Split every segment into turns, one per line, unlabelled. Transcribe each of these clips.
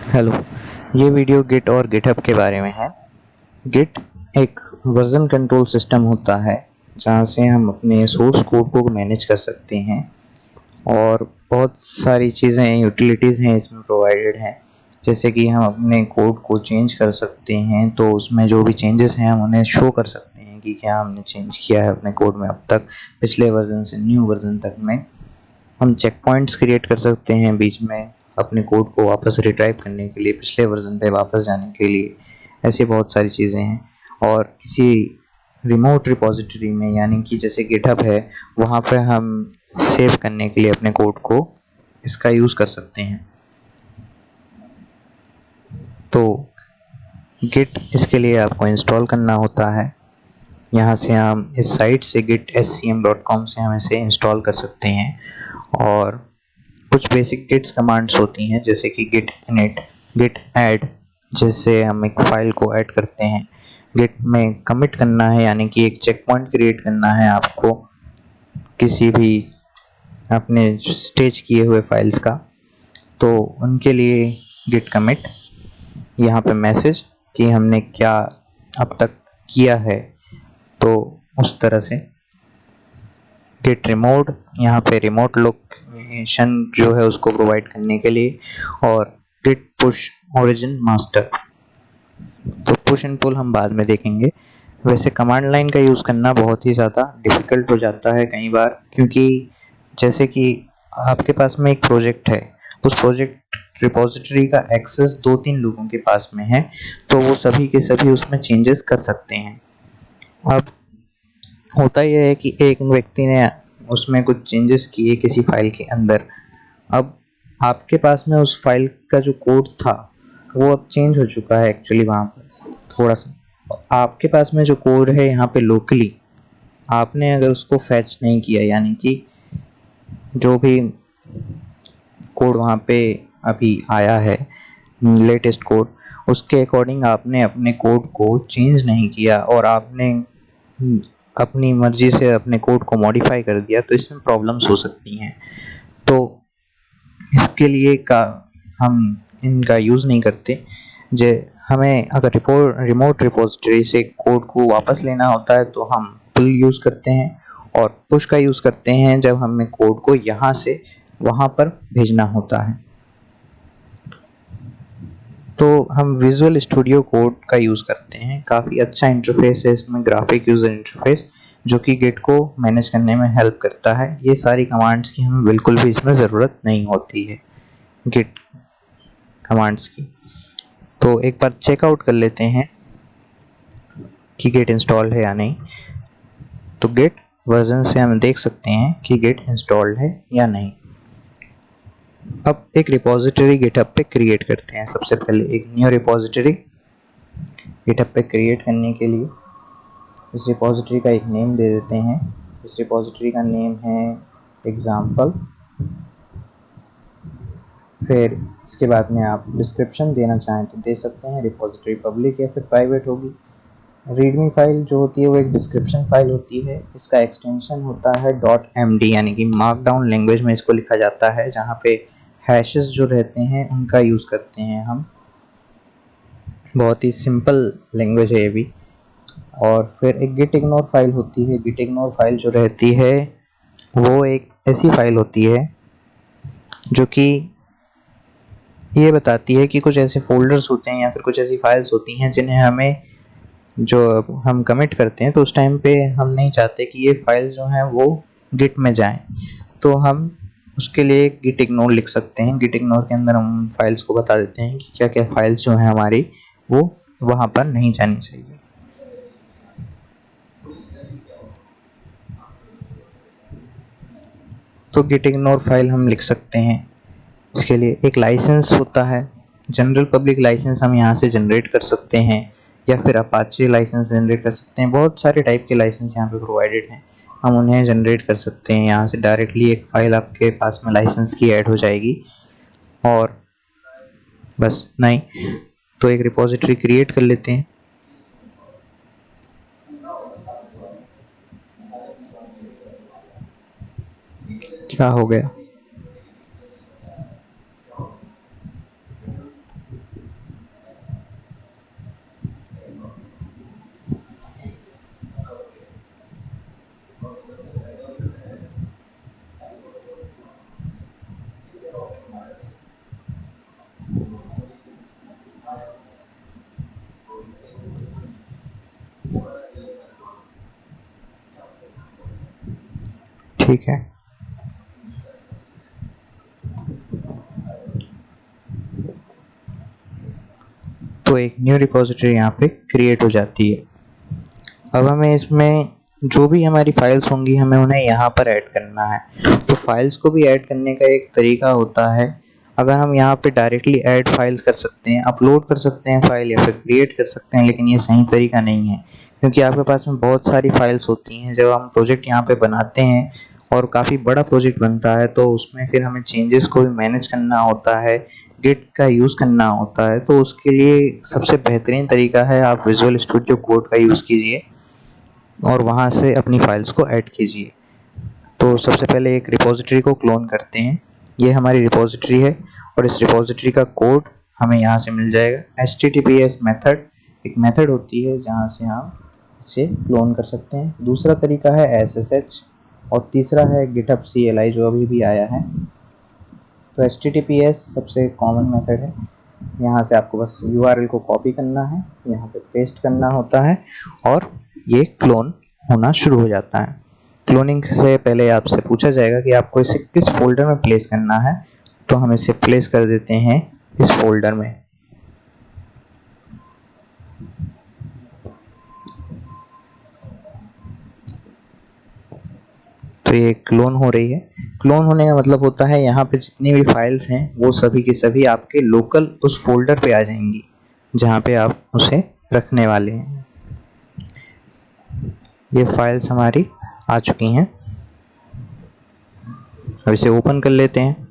Hello. ये video Git और GitHub के बारे में है। गिट एक वर्जन कंट्रोल सिस्टम होता है जहाँ से हम अपने सोर्स कोड को मैनेज कर सकते हैं और बहुत सारी चीज़ें यूटिलिटीज़ हैं इसमें प्रोवाइडेड हैं। जैसे कि हम अपने कोड को चेंज कर सकते हैं, तो उसमें जो भी चेंजेस हैं हम उन्हें शो कर सकते हैं कि क्या हमने चेंज किया है अपने कोड में अब तक, पिछले वर्जन से न्यू वर्जन तक में। हम चेक पॉइंट्स क्रिएट कर सकते हैं बीच में अपने कोड को वापस रिट्राइव करने के लिए, पिछले वर्जन पे वापस जाने के लिए। ऐसी बहुत सारी चीज़ें हैं। और किसी रिमोट रिपॉजिटरी में, यानी कि जैसे गिटहब है, वहाँ पे हम सेव करने के लिए अपने कोड को इसका यूज़ कर सकते हैं। तो गिट इसके लिए आपको इंस्टॉल करना होता है। यहाँ से हम इस साइट से gitscm.com से हम इसे इंस्टॉल कर सकते हैं। और कुछ बेसिक गिट्स कमांड्स होती हैं, जैसे कि git init, git add, जिससे हम एक फाइल को ऐड करते हैं। गिट में कमिट करना है, यानी कि एक चेक पॉइंट क्रिएट करना है आपको किसी भी अपने स्टेज किए हुए फाइल्स का, तो उनके लिए गिट कमिट। यहाँ पे मैसेज कि हमने क्या अब तक किया है, तो उस तरह से गिट रिमोट, यहाँ पे रिमोट लोकेशन जो है उसको प्रोवाइड करने के लिए। और गिट पुश ओरिजिन मास्टर, तो पुश एंड पुल हम बाद में देखेंगे। वैसे कमांड लाइन का यूज़ करना बहुत ही ज़्यादा डिफ़िकल्ट हो जाता है कई बार, क्योंकि जैसे कि आपके पास में एक प्रोजेक्ट है, उस प्रोजेक्ट रिपॉजिटरी का एक्सेस 2-3 लोगों के पास में है, तो वो सभी के सभी उसमें चेंजेस कर सकते हैं। अब होता यह है कि एक व्यक्ति ने उसमें कुछ चेंजेस किए किसी फाइल के अंदर। अब आपके पास में उस फाइल का जो कोड था वो अब चेंज हो चुका है एक्चुअली वहाँ पर थोड़ा सा। आपके पास में जो कोड है यहाँ पे लोकली, आपने अगर उसको फैच नहीं किया, यानी कि जो भी कोड वहाँ पे अभी आया है, लेटेस्ट कोड, उसके अकॉर्डिंग आपने अपने कोड को चेंज नहीं किया और आपने अपनी मर्जी से अपने कोड को मॉडिफाई कर दिया, तो इसमें प्रॉब्लम्स हो सकती हैं। तो इसके लिए का हम इनका यूज़ नहीं करते। जे हमें अगर रिमोट रिपॉजिटरी से कोड को वापस लेना होता है तो हम पुल यूज़ करते हैं, और पुश का यूज़ करते हैं जब हमें कोड को यहाँ से वहाँ पर भेजना होता है। तो हम विजुअल स्टूडियो कोड का यूज़ करते हैं। काफ़ी अच्छा इंटरफेस है इसमें, ग्राफिक यूज़र इंटरफेस, जो कि गिट को मैनेज करने में हेल्प करता है। ये सारी कमांड्स की हमें बिल्कुल भी इसमें ज़रूरत नहीं होती है, गिट कमांड्स की। तो एक बार चेकआउट कर लेते हैं कि गिट इंस्टॉल है या नहीं। तो गिट वर्जन से हम देख सकते हैं कि गिट इंस्टॉल्ड है या नहीं। अब एक रिपॉजिटरी गिटहब पे क्रिएट करते हैं। सबसे पहले एक न्यू रिपॉजिटरी गिटहब पे क्रिएट करने के लिए इस रिपॉजिटरी का एक नेम दे देते हैं। इस रिपॉजिटरी का नेम है एग्जाम्पल। फिर इसके बाद में आप डिस्क्रिप्शन देना चाहें तो दे सकते हैं, रिपॉजिटरी पब्लिक या फिर प्राइवेट होगी। रीडमी फाइल जो होती है वो एक डिस्क्रिप्शन फाइल होती है। इसका एक्सटेंशन होता है .md, यानी कि मार्कडाउन लैंग्वेज में इसको लिखा जाता है, जहाँ पे हैशेस जो रहते हैं उनका यूज़ करते हैं हम। बहुत ही सिंपल लैंग्वेज है ये भी। और फिर एक गिट इग्नोर फाइल होती है। गिट इग्नोर फाइल जो रहती है वो एक ऐसी फाइल होती है जो कि ये बताती है कि कुछ ऐसे फोल्डर्स होते हैं या फिर कुछ ऐसी फाइल्स होती हैं जिन्हें हमें, जो हम कमिट करते हैं तो उस टाइम पे हम नहीं चाहते कि ये फाइल जो हैं वो गिट में जाएं, तो हम उसके लिए गिट इग्नोर लिख सकते हैं। गिट इग्नोर के अंदर हम फाइल्स को बता देते हैं कि क्या क्या फाइल्स जो हैं हमारी वो वहाँ पर नहीं जानी चाहिए। तो गिट इग्नोर फाइल हम लिख सकते हैं। इसके लिए एक लाइसेंस होता है, जनरल पब्लिक लाइसेंस हम यहाँ से जनरेट कर सकते हैं, या फिर अपाचे लाइसेंस जनरेट कर सकते हैं। बहुत सारे टाइप के लाइसेंस यहाँ पे प्रोवाइडेड हैं, हम उन्हें जनरेट कर सकते हैं। यहाँ से डायरेक्टली एक फाइल आपके पास में लाइसेंस की ऐड हो जाएगी, और बस नहीं। तो एक रिपॉजिटरी क्रिएट कर लेते हैं। क्या हो गया? ठीक है। तो एक न्यू रिपोजिटरी यहाँ पे क्रिएट हो जाती है। अब हमें इसमें जो भी हमारी फाइल्स होंगी हमें उन्हें यहाँ पर ऐड करना है। तो फाइल्स को भी ऐड करने का एक तरीका होता है। अगर हम यहाँ पे डायरेक्टली ऐड फाइल्स कर सकते हैं, अपलोड कर सकते हैं फाइल, या फिर क्रिएट कर सकते हैं, लेकिन ये सही तरीका नहीं है, क्योंकि आपके पास में बहुत सारी फाइल्स होती हैं। जब हम प्रोजेक्ट यहाँ पे बनाते हैं और काफ़ी बड़ा प्रोजेक्ट बनता है तो उसमें फिर हमें चेंजेस को भी मैनेज करना होता है, गिट का यूज़ करना होता है। तो उसके लिए सबसे बेहतरीन तरीका है आप विजुअल स्टूडियो कोड का यूज़ कीजिए और वहाँ से अपनी फाइल्स को ऐड कीजिए। तो सबसे पहले एक रिपोजिटरी को क्लोन करते हैं। ये हमारी रिपोजिटरी है और इस रिपोजिटरी का कोड हमें यहाँ से मिल जाएगा। HTTPS मेथड एक मेथड होती है जहाँ से हम इसे क्लोन कर सकते हैं। दूसरा तरीका है SSH और तीसरा है GitHub CLI जो अभी भी आया है। तो HTTPS सबसे कॉमन मेथड है। यहाँ से आपको बस URL को कॉपी करना है, यहाँ पे पेस्ट करना होता है और ये क्लोन होना शुरू हो जाता है। क्लोनिंग से पहले आपसे पूछा जाएगा कि आपको इसे किस फोल्डर में प्लेस करना है, तो हम इसे प्लेस कर देते हैं इस फोल्डर में। तो ये क्लोन हो रही है। क्लोन होने का मतलब होता है यहाँ पे जितनी भी फाइल्स हैं वो सभी की सभी आपके लोकल उस फोल्डर पे आ जाएंगी जहाँ पे आप उसे रखने वाले हैं। ये फाइल्स हमारी आ चुकी हैं। अब इसे ओपन कर लेते हैं।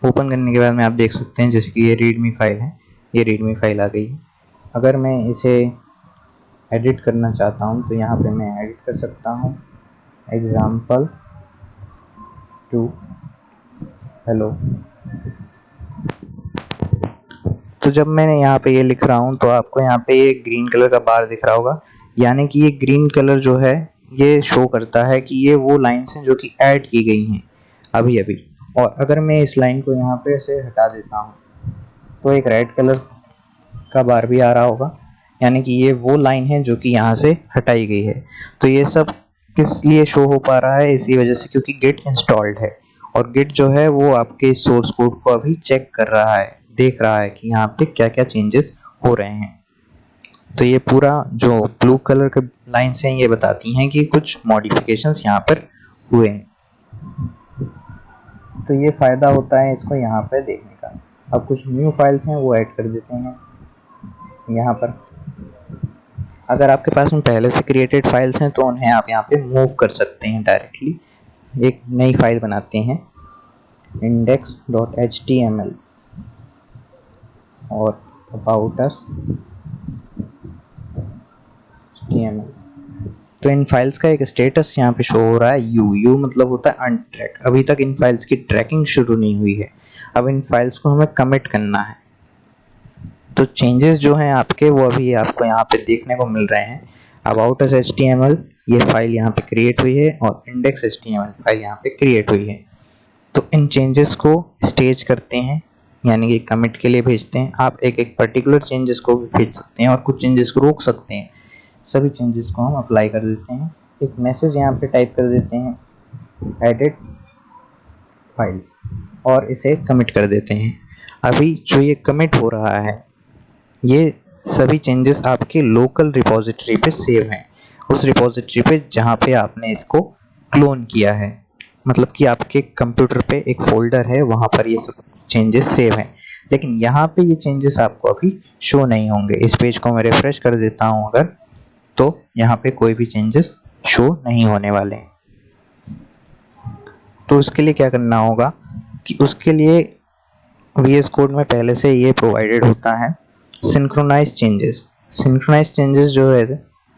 ओपन करने के बाद में आप देख सकते हैं जैसे कि ये रीडमी फाइल है, ये रीडमी फाइल आ गई है। अगर मैं इसे एडिट करना चाहता हूँ तो यहाँ पे मैं एडिट कर सकता हूँ example2 हेलो। तो जब मैंने यहाँ पे ये लिख रहा हूँ तो आपको यहाँ पे ये ग्रीन कलर का बार दिख रहा होगा, यानी कि ये ग्रीन कलर जो है ये शो करता है कि ये वो लाइन्स हैं जो कि ऐड की गई हैं अभी अभी। और अगर मैं इस लाइन को यहाँ पे से हटा देता हूँ तो एक रेड कलर का बार भी आ रहा होगा, यानी कि ये वो लाइन है जो कि यहाँ से हटाई गई है। तो ये सब किस लिए शो हो पा रहा है, इसी वजह से क्योंकि गिट इंस्टॉल्ड है और गिट जो है वो आपके सोर्स कोड को अभी चेक कर रहा है, देख रहा है कि यहाँ पे क्या क्या चेंजेस हो रहे हैं। तो ये पूरा जो ब्लू कलर के लाइन्स हैं ये बताती हैं कि कुछ मॉडिफिकेशंस यहाँ पर हुए हैं। तो ये फ़ायदा होता है इसको यहाँ पे देखने का। अब कुछ न्यू फाइल्स हैं वो ऐड कर देते हैं यहाँ पर। अगर आपके पास में पहले से क्रिएटेड फाइल्स हैं तो उन्हें आप यहाँ पे मूव कर सकते हैं डायरेक्टली। एक नई फाइल बनाते हैं index.html और about us html। तो इन फाइल्स का एक स्टेटस यहाँ पे शो हो रहा है यू मतलब होता है अनट्रैक। अभी तक इन फाइल्स की ट्रैकिंग शुरू नहीं हुई है। अब इन फाइल्स को हमें कमिट करना है। तो चेंजेस जो हैं आपके वो अभी आपको यहाँ पे देखने को मिल रहे हैं। about us html ये फाइल यहाँ पे क्रिएट हुई है और index.html फाइल यहाँ पे क्रिएट हुई है। तो इन चेंजेस को स्टेज करते हैं, यानी कि कमिट के लिए भेजते हैं। आप एक एक पर्टिकुलर चेंजेस को भी भेज सकते हैं और कुछ चेंजेस को रोक सकते हैं। सभी चेंजेस को हम अप्लाई कर देते हैं। एक मैसेज यहाँ पे टाइप कर देते हैं एडिट फाइल्स और इसे कमिट कर देते हैं। अभी जो ये कमिट हो रहा है ये सभी चेंजेस आपके लोकल रिपोजिटरी पे सेव हैं, उस रिपोजिटरी पे जहाँ पे आपने इसको क्लोन किया है। मतलब कि आपके कंप्यूटर पे एक फोल्डर है, वहाँ पर ये सब चेंजेस सेव हैं। लेकिन यहाँ पे ये चेंजेस आपको अभी शो नहीं होंगे। इस पेज को मैं रिफ्रेश कर देता हूँ अगर, तो यहाँ पे कोई भी चेंजेस शो नहीं होने वाले हैं। तो उसके लिए क्या करना होगा कि उसके लिए VS कोड में पहले से ये प्रोवाइडेड होता है सिंक्रोनाइज चेंजेस। सिंक्रोनाइज चेंजेस जो है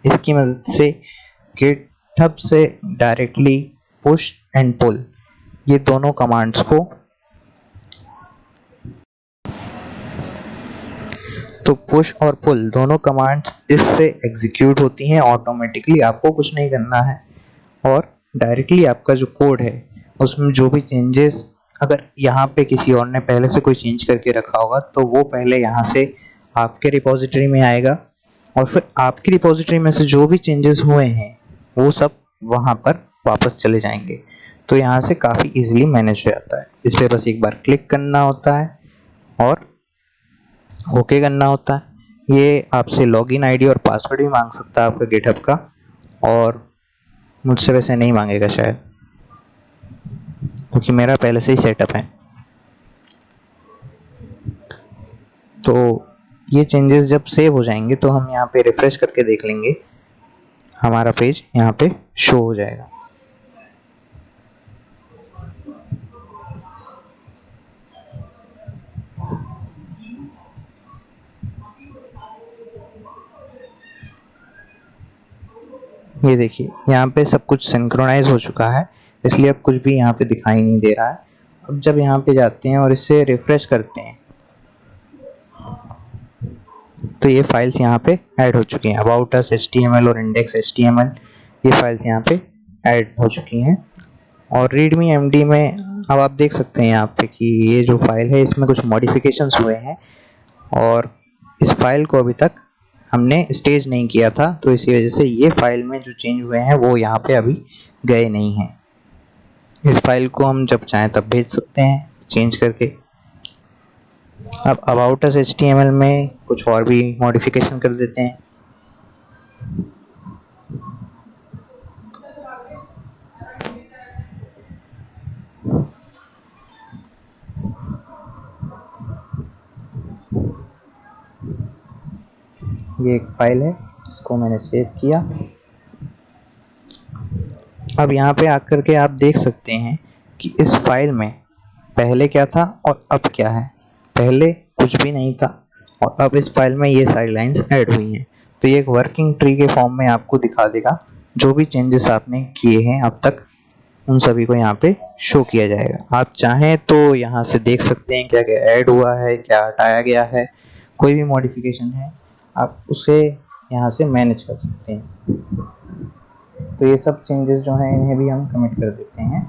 इसकी मदद से गिटहब से डायरेक्टली पुश एंड पुल ये दोनों कमांड्स को, तो पुश और पुल दोनों कमांड्स इससे एग्जीक्यूट होती हैं ऑटोमेटिकली। आपको कुछ नहीं करना है और डायरेक्टली आपका जो कोड है उसमें जो भी चेंजेस अगर यहाँ पे किसी और ने पहले से कोई चेंज करके रखा होगा तो वो पहले यहाँ से आपके रिपोजिटरी में आएगा और फिर आपकी रिपोजिटरी में से जो भी चेंजेस हुए हैं वो सब वहाँ पर वापस चले जाएंगे। तो यहाँ से काफ़ी इजीली मैनेज हो जाता है। इस पर बस एक बार क्लिक करना होता है और ओके करना होता है। ये आपसे लॉगिन आईडी और पासवर्ड भी मांग सकता है आपका गिटहब का, और मुझसे वैसे नहीं मांगेगा शायद, क्योंकि मेरा पहले से ही सेटअप है। तो ये चेंजेस जब सेव हो जाएंगे तो हम यहाँ पे रिफ्रेश करके देख लेंगे, हमारा पेज यहाँ पे शो हो जाएगा। ये देखिए यहाँ पे सब कुछ सिंक्रोनाइज हो चुका है, इसलिए अब कुछ भी यहाँ पे दिखाई नहीं दे रहा है। अब जब यहाँ पे जाते हैं और इसे रिफ्रेश करते हैं तो ये फाइल्स यहाँ पे ऐड हो चुकी हैं। अबाउट अस HTML और इंडेक्स HTML, ये फाइल्स यहाँ पे ऐड हो चुकी हैं। और रीडमी MD में अब आप देख सकते हैं यहाँ पे कि ये जो फाइल है इसमें कुछ मॉडिफिकेशंस हुए हैं, और इस फाइल को अभी तक हमने स्टेज नहीं किया था, तो इसी वजह से ये फाइल में जो चेंज हुए हैं वो यहाँ पे अभी गए नहीं हैं। इस फाइल को हम जब चाहें तब भेज सकते हैं चेंज करके। अब अबाउट अस HTML में कुछ और भी मॉडिफिकेशन कर देते हैं। ये एक फाइल है, इसको मैंने सेव किया। अब यहाँ पे आकर के आप देख सकते हैं कि इस फाइल में पहले क्या था और अब क्या है। पहले कुछ भी नहीं था और अब इस फाइल में ये सारी लाइंस ऐड हुई हैं। तो ये एक वर्किंग ट्री के फॉर्म में आपको दिखा देगा, जो भी चेंजेस आपने किए हैं अब तक उन सभी को यहाँ पे शो किया जाएगा। आप चाहें तो यहाँ से देख सकते हैं क्या क्या ऐड हुआ है, क्या हटाया गया है, कोई भी मॉडिफिकेशन है आप उसे यहाँ से मैनेज कर सकते हैं। तो ये सब चेंजेस जो हैं इन्हें भी हम कमिट कर देते हैं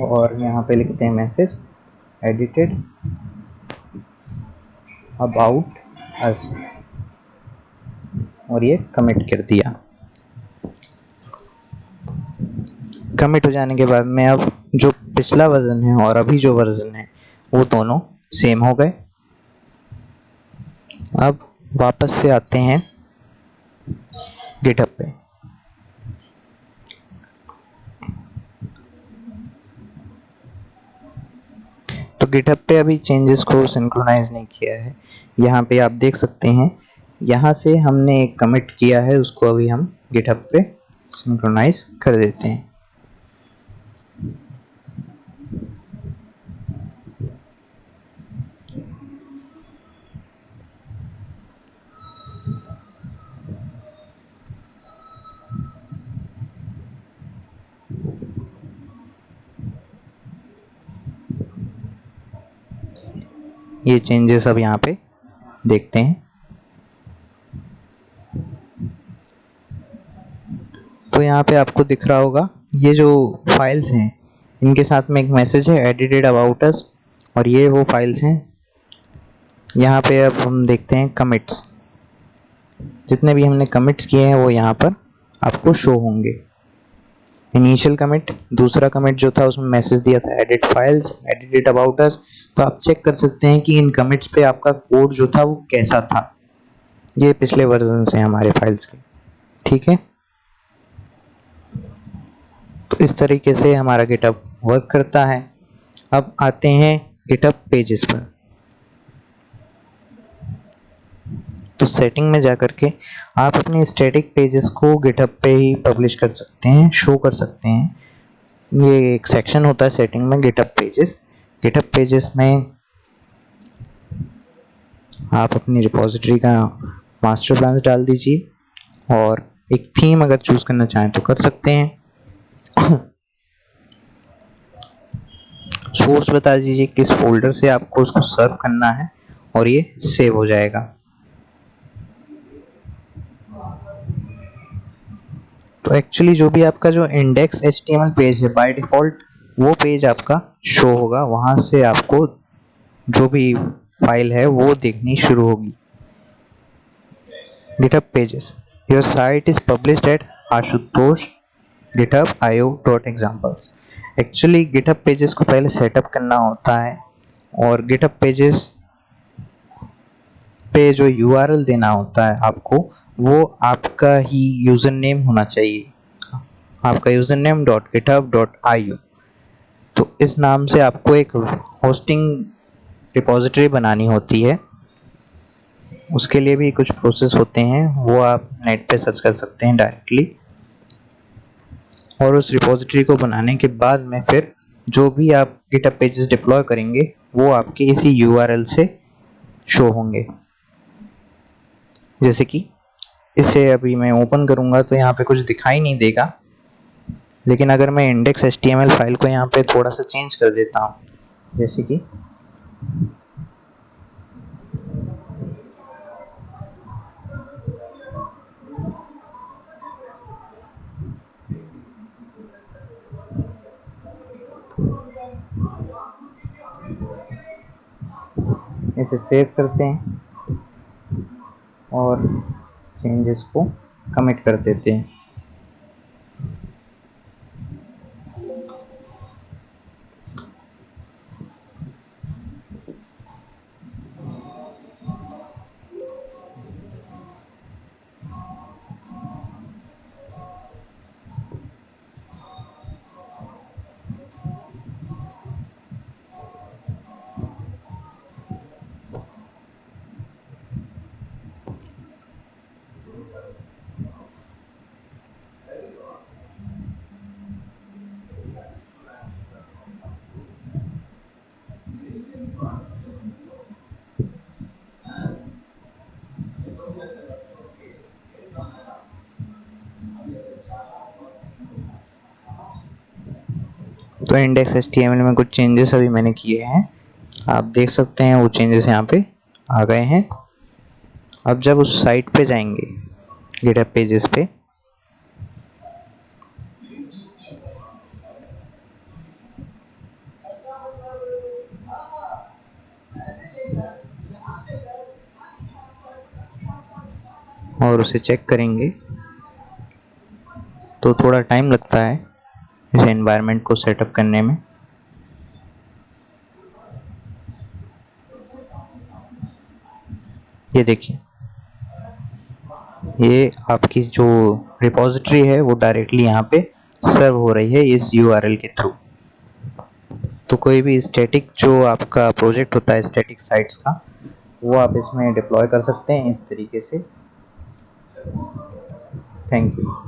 और यहाँ पे लिखते हैं मैसेज एडिटेड अबाउट अस, और ये कमिट कर दिया। कमिट हो जाने के बाद में अब जो पिछला वर्जन है और अभी जो वर्जन है वो दोनों सेम हो गए। अब वापस से आते हैं गिटहब पे। तो गिटहब पे अभी चेंजेस को सिंक्रोनाइज नहीं किया है। यहाँ पे आप देख सकते हैं, यहाँ से हमने एक कमिट किया है, उसको अभी हम गिटहब पे सिंक्रोनाइज कर देते हैं। ये चेंजेस अब यहाँ पे देखते हैं। तो यहाँ पे आपको दिख रहा होगा ये जो फाइल्स हैं इनके साथ में एक मैसेज है एडिटेड अबाउट अस, और ये वो फाइल्स हैं। यहाँ पे अब हम देखते हैं कमिट्स, जितने भी हमने कमिट्स किए हैं वो यहाँ पर आपको शो होंगे। इनिशियल कमिट, दूसरा कमिट जो था उसमें मैसेज दिया था edit files, edited about us. तो आप चेक कर सकते हैं कि इन कमिट्स पे आपका कोड जो था वो कैसा था। ये पिछले वर्जन से हमारे फाइल्स के, ठीक है। तो इस तरीके से हमारा गिटहब वर्क करता है। अब आते हैं गिटहब पेजेस पर। तो सेटिंग में जाकर के आप अपने स्टैटिक पेजेस को गिटहब पे ही पब्लिश कर सकते हैं, शो कर सकते हैं। ये एक सेक्शन होता है सेटिंग में, गिटहब पेजेस। गिटहब पेजेस में आप अपनी रिपोजिटरी का मास्टर ब्रांच डाल दीजिए और एक थीम अगर चूज करना चाहें तो कर सकते हैं। सोर्स बता दीजिए किस फोल्डर से आपको उसको सर्व करना है और ये सेव हो जाएगा। तो एक्चुअली जो भी आपका जो इंडेक्स HTML पेज है बाय डिफॉल्ट वो पेज आपका शो होगा, वहां से आपको जो भी फाइल है वो देखनी शुरू होगी। GitHub pages, your site is published at Ashutosh github.io.examples। Actually GitHub pages को पहले सेटअप करना होता है और गिटहब पेजेस पे जो यूआरएल देना होता है आपको, वो आपका ही यूजर नेम होना चाहिए, आपका यूजर नेम .github.io। तो इस नाम से आपको एक होस्टिंग रिपॉजिटरी बनानी होती है। उसके लिए भी कुछ प्रोसेस होते हैं, वो आप नेट पे सर्च कर सकते हैं डायरेक्टली। और उस रिपॉजिटरी को बनाने के बाद में फिर जो भी आप गिटहब पेजेस डिप्लॉय करेंगे वो आपके इसी यूआरएल से शो होंगे। जैसे कि इसे अभी मैं ओपन करूंगा तो यहाँ पे कुछ दिखाई नहीं देगा, लेकिन अगर मैं index.html फाइल को यहाँ पे थोड़ा सा चेंज कर देता हूँ, जैसे कि इसे सेव करते हैं और चेंजेस को कमिट कर देते हैं। तो index.html में कुछ चेंजेस अभी मैंने किए हैं, आप देख सकते हैं वो चेंजेस यहाँ पे आ गए हैं। अब जब उस साइट पे जाएंगे गिटहब पेजेस पे, और उसे चेक करेंगे तो थोड़ा टाइम लगता है इस एनवायरनमेंट को सेटअप करने में। ये देखिए, ये आपकी जो रिपॉजिटरी है वो डायरेक्टली यहाँ पे सर्व हो रही है इस यूआरएल के थ्रू। तो कोई भी स्टैटिक जो आपका प्रोजेक्ट होता है स्टैटिक साइट्स का, वो आप इसमें डिप्लॉय कर सकते हैं इस तरीके से। Thank you.